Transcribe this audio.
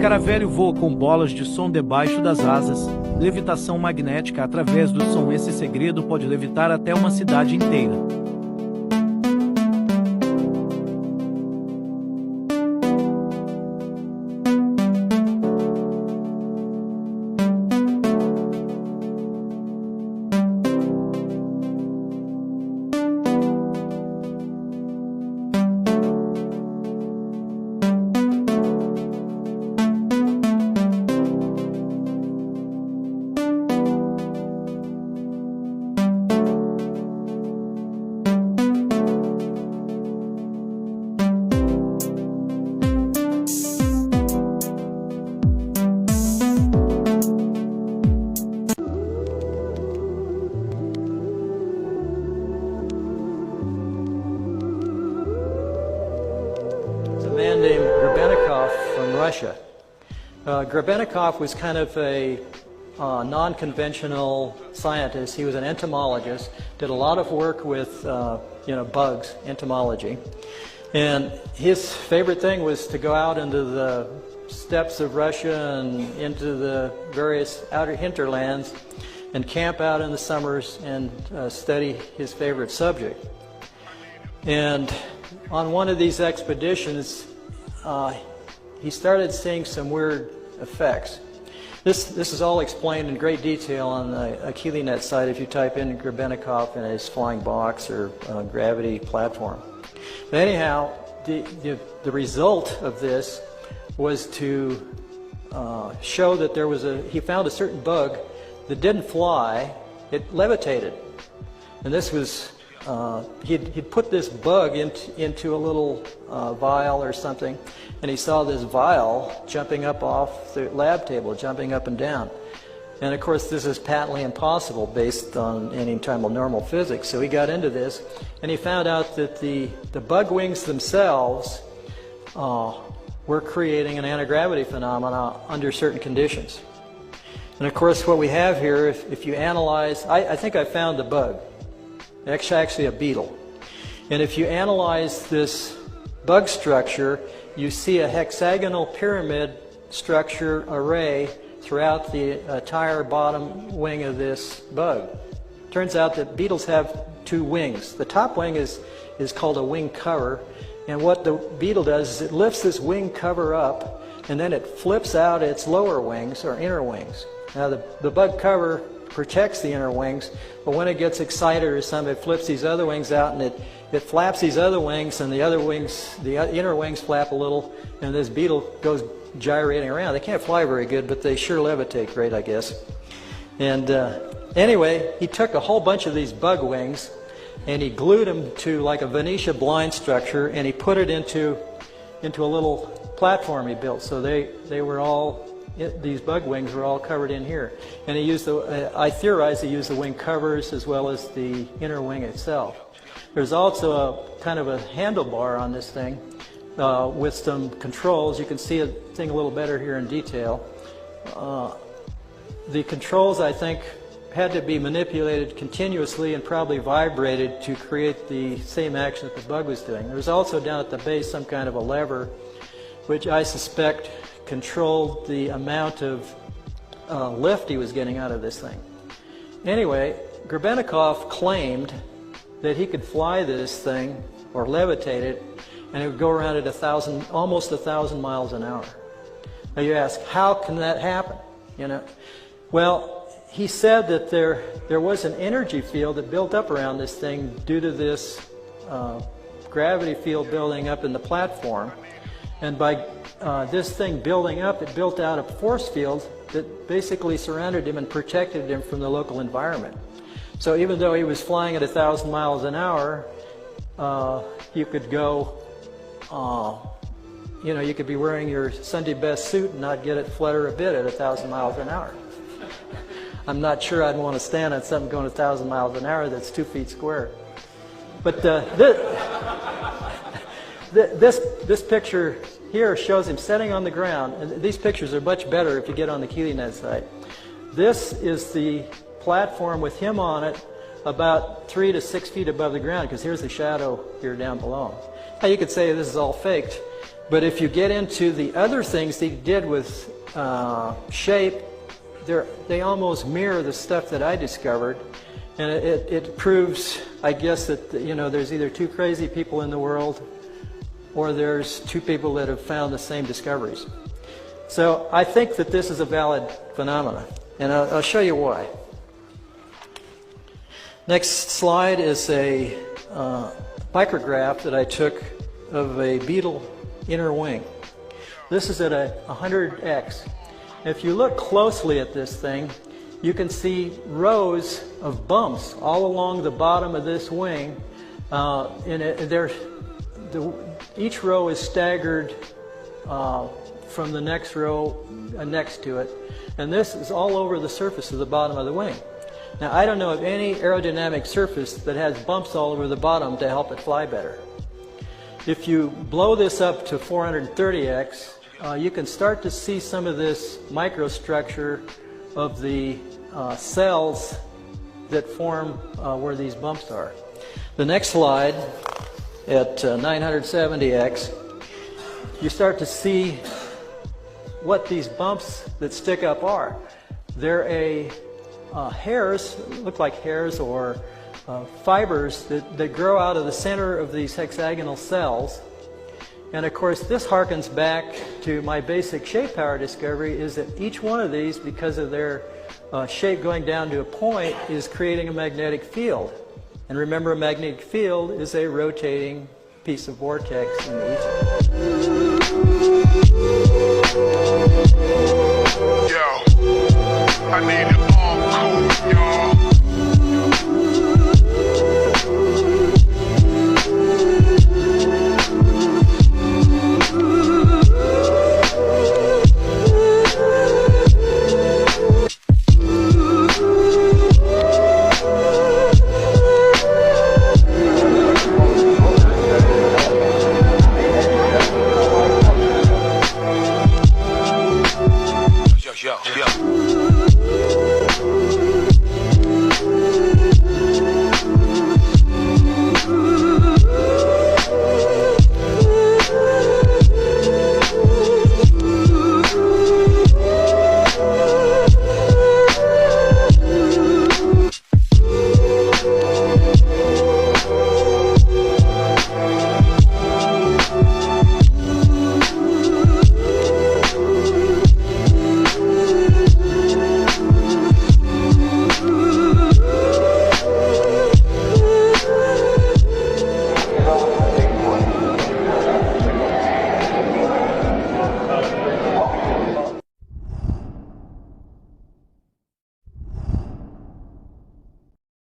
Escaravelho voa com bolas de som debaixo das asas. Levitação magnética através do som. Esse segredo pode levitar até uma cidade inteira. Man named from Russia. Grebennikov was kind of a non-conventional scientist. He was an entomologist, did a lot of work with bugs, entomology. And his favorite thing was to go out into the steppes of Russia and into the various outer hinterlands and camp out in the summers and study his favorite subject. And on one of these expeditions, he started seeing some weird effects. This is all explained in great detail on the AchilleNet site if you type in Grebennikov and his flying box or gravity platform. But anyhow, the result of this was to show that he found a certain bug that didn't fly, it levitated. And this was he'd put this bug into a little vial or something, and he saw this vial jumping up off the lab table, jumping up and down. And of course this is patently impossible based on any type of normal physics. So he got into this, and he found out that the bug wings themselves were creating an anti-gravity phenomena under certain conditions. And of course what we have here, if you analyze, I think I found the bug. It's actually a beetle. And if you analyze this bug structure, you see a hexagonal pyramid structure array throughout the entire bottom wing of this bug. Turns out that beetles have two wings. The top wing is called a wing cover, and what the beetle does is it lifts this wing cover up, and then it flips out its lower wings, or inner wings. Now the bug cover protects the inner wings, but when it gets excited or something, it flips these other wings out, and it flaps these other wings, and the inner wings flap a little, and this beetle goes gyrating around. They can't fly very good, but they sure levitate great, I guess. And anyway, he took a whole bunch of these bug wings, and he glued them to like a Venetia blind structure, and he put it into a little platform he built. So they were all, these bug wings were all covered in here. And he used I theorize he used the wing covers as well as the inner wing itself. There's also a kind of a handlebar on this thing with some controls. You can see the thing a little better here in detail. The controls, I think, had to be manipulated continuously and probably vibrated to create the same action that the bug was doing. There was also down at the base some kind of a lever, which I suspect controlled the amount of lift he was getting out of this thing. Anyway, Grebennikov claimed that he could fly this thing or levitate it, and it would go around at almost 1,000 miles an hour. Now you ask, how can that happen? Well, he said that there was an energy field that built up around this thing due to this gravity field building up in the platform, and by this thing building up, it built out a force field that basically surrounded him and protected him from the local environment. So even though he was flying at 1,000 miles an hour, you could go, you could be wearing your Sunday best suit and not get it flutter a bit at 1,000 miles an hour. I'm not sure I'd want to stand on something going 1,000 miles an hour that's 2 feet square. But this picture here shows him sitting on the ground, and these pictures are much better if you get on the AchilleNet site. This is the platform with him on it about 3 to 6 feet above the ground, because here's the shadow here down below. Now you could say this is all faked, But if you get into the other things he did with shape, they almost mirror the stuff that I discovered. And it proves, I guess, that there's either two crazy people in the world or there's two people that have found the same discoveries. So I think that this is a valid phenomenon, and I'll show you why. Next slide is a micrograph that I took of a beetle inner wing. This is at 100x. If you look closely at this thing, you can see rows of bumps all along the bottom of this wing. Each row is staggered from the next row next to it, and this is all over the surface of the bottom of the wing. Now, I don't know of any aerodynamic surface that has bumps all over the bottom to help it fly better. If you blow this up to 430x, you can start to see some of this microstructure of the cells that form where these bumps are. The next slide, at 970x, you start to see what these bumps that stick up are. They're hairs, look like hairs or fibers that grow out of the center of these hexagonal cells. And of course, this harkens back to my basic shape power discovery, is that each one of these, because of their shape going down to a point, is creating a magnetic field. And remember, a magnetic field is a rotating piece of vortex in the ether.